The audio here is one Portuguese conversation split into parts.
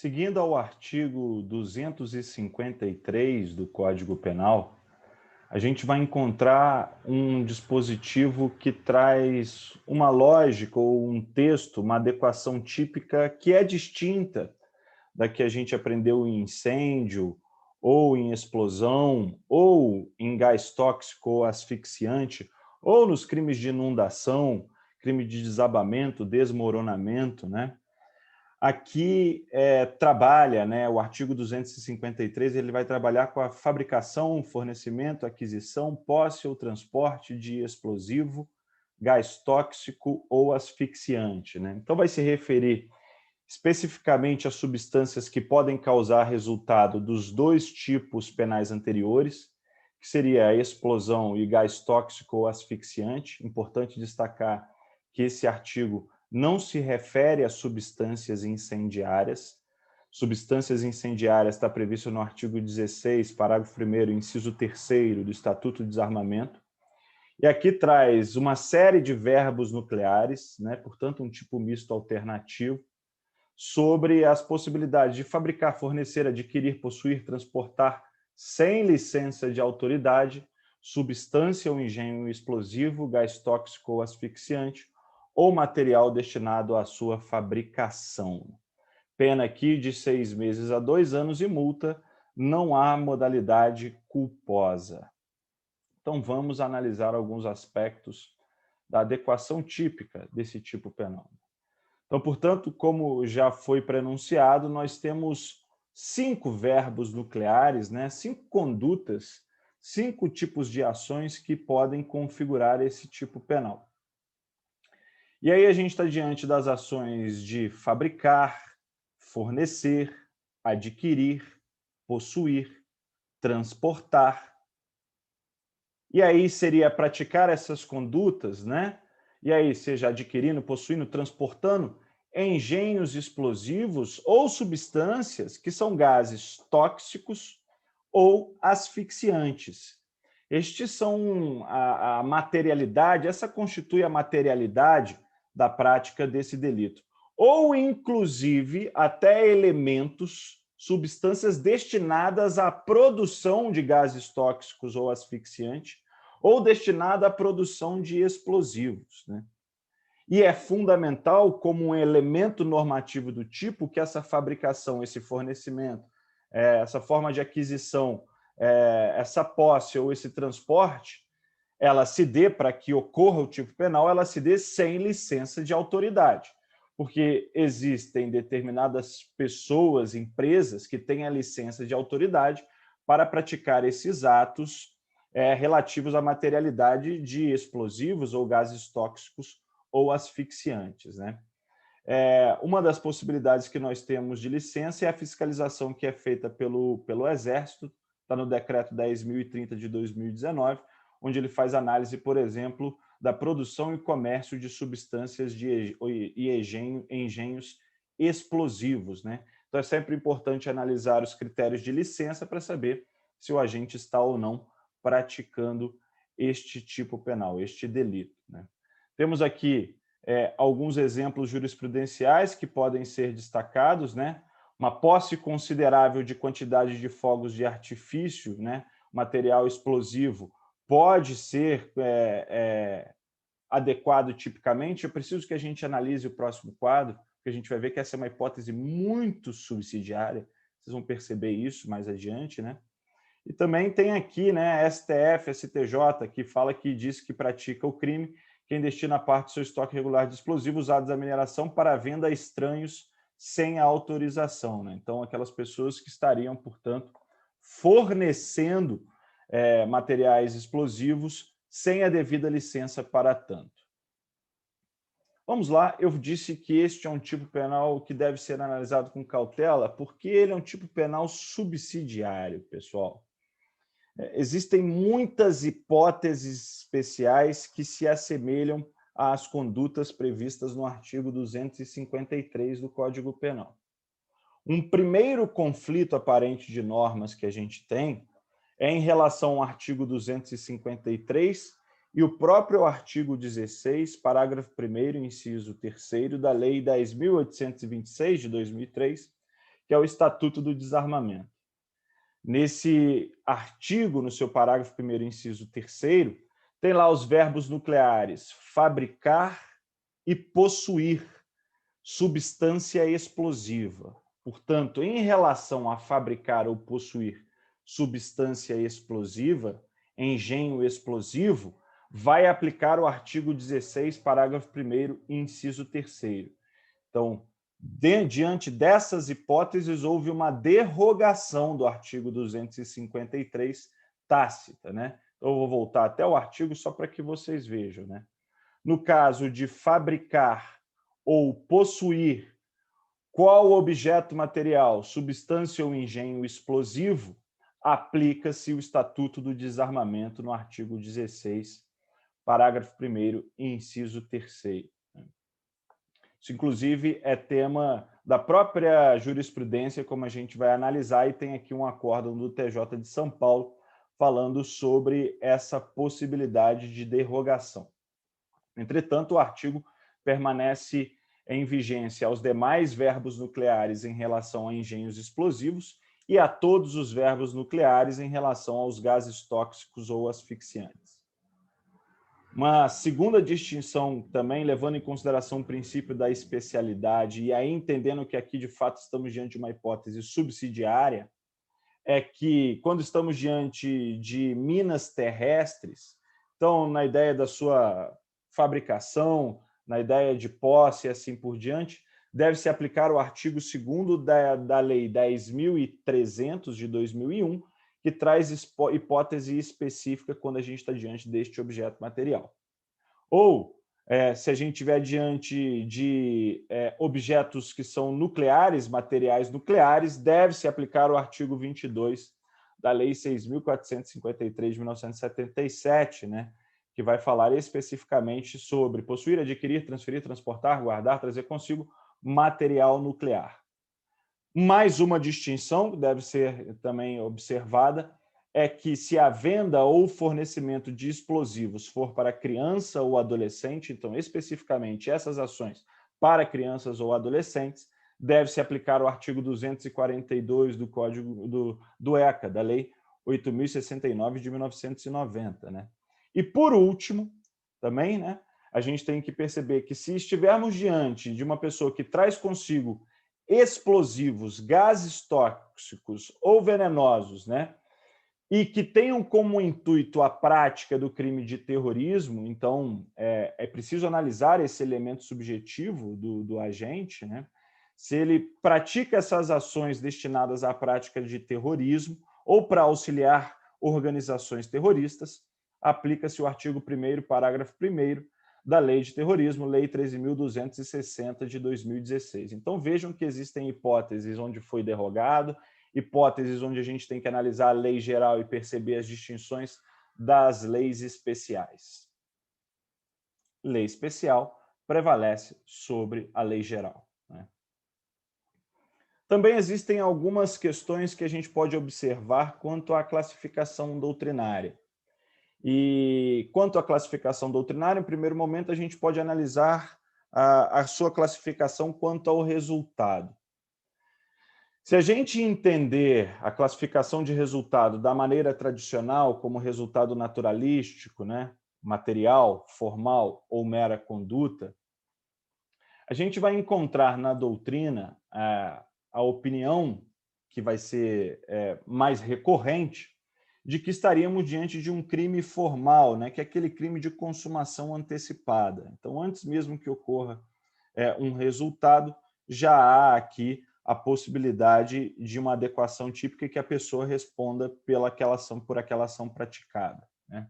Seguindo ao artigo 253 do Código Penal, a gente vai encontrar um dispositivo que traz uma lógica ou um texto, uma adequação típica que é distinta da que a gente aprendeu em incêndio, ou em explosão, ou em gás tóxico ou asfixiante, ou nos crimes de inundação, crime de desabamento, desmoronamento, né? Aqui trabalha, né, o artigo 253, ele vai trabalhar com a fabricação, fornecimento, aquisição, posse ou transporte de explosivo, gás tóxico ou asfixiante, né? Então vai se referir especificamente a substâncias que podem causar resultado dos dois tipos penais anteriores, que seria a explosão e gás tóxico ou asfixiante. Importante destacar que esse artigo não se refere a substâncias incendiárias. Substâncias incendiárias está previsto no artigo 16, parágrafo 1º, inciso 3º do Estatuto de Desarmamento. E aqui traz uma série de verbos nucleares, né? Portanto, um tipo misto alternativo, sobre as possibilidades de fabricar, fornecer, adquirir, possuir, transportar, sem licença de autoridade, substância ou engenho explosivo, gás tóxico ou asfixiante, ou material destinado à sua fabricação. Pena aqui de 6 meses a 2 anos e multa, não há modalidade culposa. Então vamos analisar alguns aspectos da adequação típica desse tipo penal. Então, portanto, como já foi prenunciado, nós temos 5 verbos nucleares, né? 5 condutas, 5 tipos de ações que podem configurar esse tipo penal. E aí a gente está diante das ações de fabricar, fornecer, adquirir, possuir, transportar. E aí seria praticar essas condutas, né? E aí, seja adquirindo, possuindo, transportando engenhos explosivos ou substâncias que são gases tóxicos ou asfixiantes. Estes são a materialidade, essa constitui a materialidade da prática desse delito. Ou, inclusive, até elementos, substâncias destinadas à produção de gases tóxicos ou asfixiantes, ou destinada à produção de explosivos, né? E é fundamental, como um elemento normativo do tipo, que essa fabricação, esse fornecimento, essa forma de aquisição, essa posse ou esse transporte, ela se dê, para que ocorra o tipo penal, ela se dê sem licença de autoridade, porque existem determinadas pessoas, empresas, que têm a licença de autoridade para praticar esses atos relativos à materialidade de explosivos ou gases tóxicos ou asfixiantes, né? Uma das possibilidades que nós temos de licença é a fiscalização que é feita pelo Exército, está no Decreto 10.030 de 2019, onde ele faz análise, por exemplo, da produção e comércio de substâncias e engenhos explosivos, né? Então é sempre importante analisar os critérios de licença para saber se o agente está ou não praticando este tipo penal, este delito, né? Temos aqui alguns exemplos jurisprudenciais que podem ser destacados, né? Uma posse considerável de quantidade de fogos de artifício, né? Material explosivo, pode ser adequado tipicamente. Eu preciso que a gente analise o próximo quadro, porque a gente vai ver que essa é uma hipótese muito subsidiária, vocês vão perceber isso mais adiante, né? E também tem aqui, né, STF, STJ, que fala que diz que pratica o crime quem destina parte do seu estoque regular de explosivos usados à mineração para venda a estranhos sem a autorização, né? Então, aquelas pessoas que estariam, portanto, fornecendo materiais explosivos sem a devida licença para tanto. Vamos lá, eu disse que este é um tipo penal que deve ser analisado com cautela, porque ele é um tipo penal subsidiário, pessoal. Existem muitas hipóteses especiais que se assemelham às condutas previstas no artigo 253 do Código Penal. Um primeiro conflito aparente de normas que a gente tem é em relação ao artigo 253 e o próprio artigo 16, parágrafo 1º, inciso 3º da Lei 10.826 de 2003, que é o Estatuto do Desarmamento. Nesse artigo, no seu parágrafo 1º, inciso 3º, tem lá os verbos nucleares fabricar e possuir substância explosiva. Portanto, em relação a fabricar ou possuir substância explosiva, engenho explosivo, vai aplicar o artigo 16, parágrafo 1º, inciso 3º. Então, diante dessas hipóteses, houve uma derrogação do artigo 253 tácita, né? Então, eu vou voltar até o artigo só para que vocês vejam, né? No caso de fabricar ou possuir qual objeto material, substância ou engenho explosivo, aplica-se o Estatuto do Desarmamento no artigo 16, parágrafo 1º, inciso 3º. Isso, inclusive, é tema da própria jurisprudência, como a gente vai analisar, e tem aqui um acórdão do TJ de São Paulo falando sobre essa possibilidade de derrogação. Entretanto, o artigo permanece em vigência aos demais verbos nucleares em relação a engenhos explosivos e a todos os verbos nucleares em relação aos gases tóxicos ou asfixiantes. Uma segunda distinção também, levando em consideração o princípio da especialidade e aí entendendo que aqui, de fato, estamos diante de uma hipótese subsidiária, é que, quando estamos diante de minas terrestres, então, na ideia da sua fabricação, na ideia de posse e assim por diante, deve-se aplicar o artigo 2º da Lei 10.300 de 2001, que traz hipótese específica quando a gente está diante deste objeto material. Ou, se a gente estiver diante de objetos que são nucleares, materiais nucleares, deve-se aplicar o artigo 22 da Lei 6.453 de 1977, né, que vai falar especificamente sobre possuir, adquirir, transferir, transportar, guardar, trazer consigo material nuclear. Mais uma distinção que deve ser também observada é que, se a venda ou fornecimento de explosivos for para criança ou adolescente, então, especificamente, essas ações para crianças ou adolescentes, deve-se aplicar o artigo 242 do Código do ECA, da Lei 8.069 de 1990. Né? E, por último, também, né, a gente tem que perceber que, se estivermos diante de uma pessoa que traz consigo explosivos, gases tóxicos ou venenosos, né, e que tenham como intuito a prática do crime de terrorismo, então é preciso analisar esse elemento subjetivo do agente, né? Se ele pratica essas ações destinadas à prática de terrorismo ou para auxiliar organizações terroristas, aplica-se o artigo 1º, parágrafo 1º da Lei de Terrorismo, Lei 13.260 de 2016. Então, vejam que existem hipóteses onde foi derrogado, hipóteses onde a gente tem que analisar a lei geral e perceber as distinções das leis especiais. Lei especial prevalece sobre a lei geral. Né? Também existem algumas questões que a gente pode observar quanto à classificação doutrinária. E quanto à classificação doutrinária, em primeiro momento, a gente pode analisar a sua classificação quanto ao resultado. Se a gente entender a classificação de resultado da maneira tradicional, como resultado naturalístico, né, material, formal ou mera conduta, a gente vai encontrar na doutrina a opinião que vai ser mais recorrente de que estaríamos diante de um crime formal, né, que é aquele crime de consumação antecipada. Então, antes mesmo que ocorra um resultado, já há aqui a possibilidade de uma adequação típica e que a pessoa responda por aquela ação praticada. Né?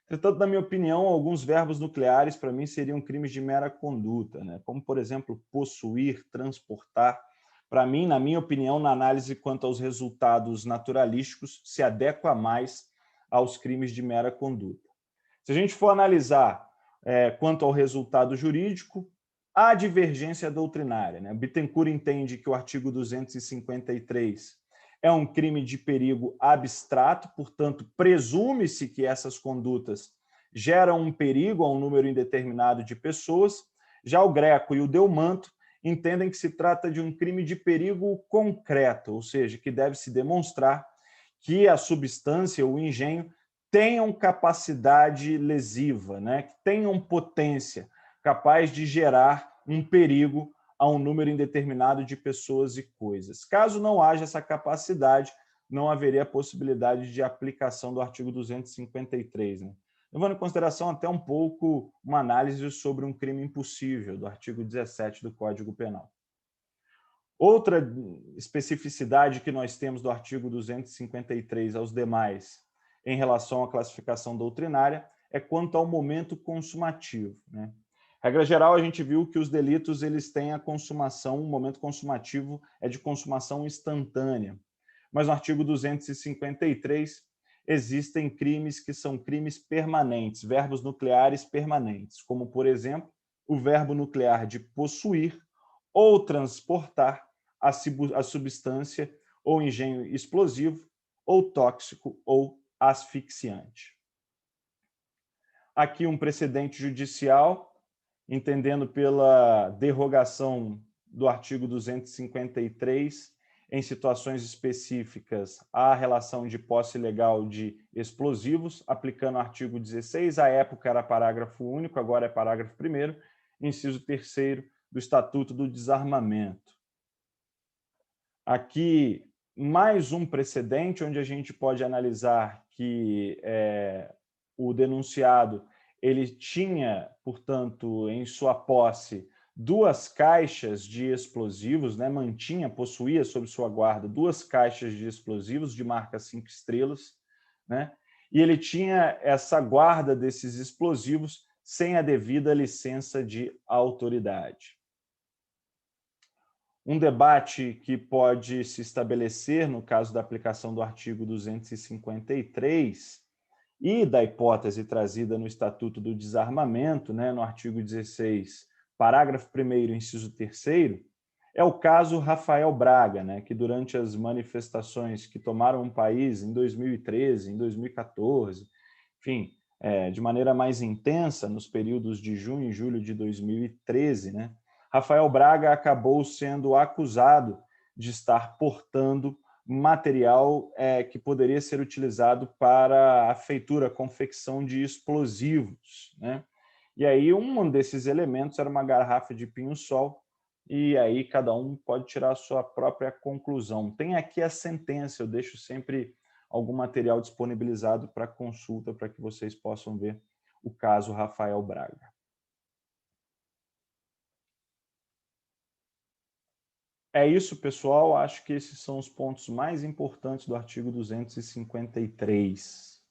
Entretanto, na minha opinião, alguns verbos nucleares, para mim, seriam crimes de mera conduta, né? Como, por exemplo, possuir, transportar. Para mim, na minha opinião, na análise quanto aos resultados naturalísticos, se adequa mais aos crimes de mera conduta. Se a gente for analisar quanto ao resultado jurídico, há divergência doutrinária. Né? Bittencourt entende que o artigo 253 é um crime de perigo abstrato, portanto, presume-se que essas condutas geram um perigo a um número indeterminado de pessoas. Já o Greco e o Delmanto entendem que se trata de um crime de perigo concreto, ou seja, que deve-se demonstrar que a substância, o engenho, tenham capacidade lesiva, né? Que tenham potência capaz de gerar um perigo a um número indeterminado de pessoas e coisas. Caso não haja essa capacidade, não haveria possibilidade de aplicação do artigo 253, né? Levando em consideração até um pouco uma análise sobre um crime impossível, do artigo 17 do Código Penal. Outra especificidade que nós temos do artigo 253 aos demais em relação à classificação doutrinária é quanto ao momento consumativo, né? Regra geral, a gente viu que os delitos eles têm a consumação, o momento consumativo é de consumação instantânea. Mas no artigo 253 existem crimes que são crimes permanentes, verbos nucleares permanentes, como, por exemplo, o verbo nuclear de possuir ou transportar a substância ou engenho explosivo, ou tóxico, ou asfixiante. Aqui um precedente judicial, entendendo pela derrogação do artigo 253, em situações específicas, a relação de posse legal de explosivos, aplicando o artigo 16, à época era parágrafo único, agora é parágrafo 1º, inciso 3º do Estatuto do Desarmamento. Aqui, mais um precedente onde a gente pode analisar que o denunciado ele tinha, portanto, em sua posse, 2 caixas de explosivos, né? Possuía sob sua guarda 2 caixas de explosivos de marca 5 estrelas, né? E ele tinha essa guarda desses explosivos sem a devida licença de autoridade. Um debate que pode se estabelecer no caso da aplicação do artigo 253 e da hipótese trazida no Estatuto do Desarmamento, né, no artigo 16, parágrafo 1º, inciso 3º, é o caso Rafael Braga, né, que durante as manifestações que tomaram o país em 2013, em 2014, enfim, de maneira mais intensa, nos períodos de junho e julho de 2013, né, Rafael Braga acabou sendo acusado de estar portando material que poderia ser utilizado para a feitura, a confecção de explosivos, né? E aí um desses elementos era uma garrafa de pinho-sol, e aí cada um pode tirar a sua própria conclusão. Tem aqui a sentença, eu deixo sempre algum material disponibilizado para consulta, para que vocês possam ver o caso Rafael Braga. É isso, pessoal. Acho que esses são os pontos mais importantes do artigo 253.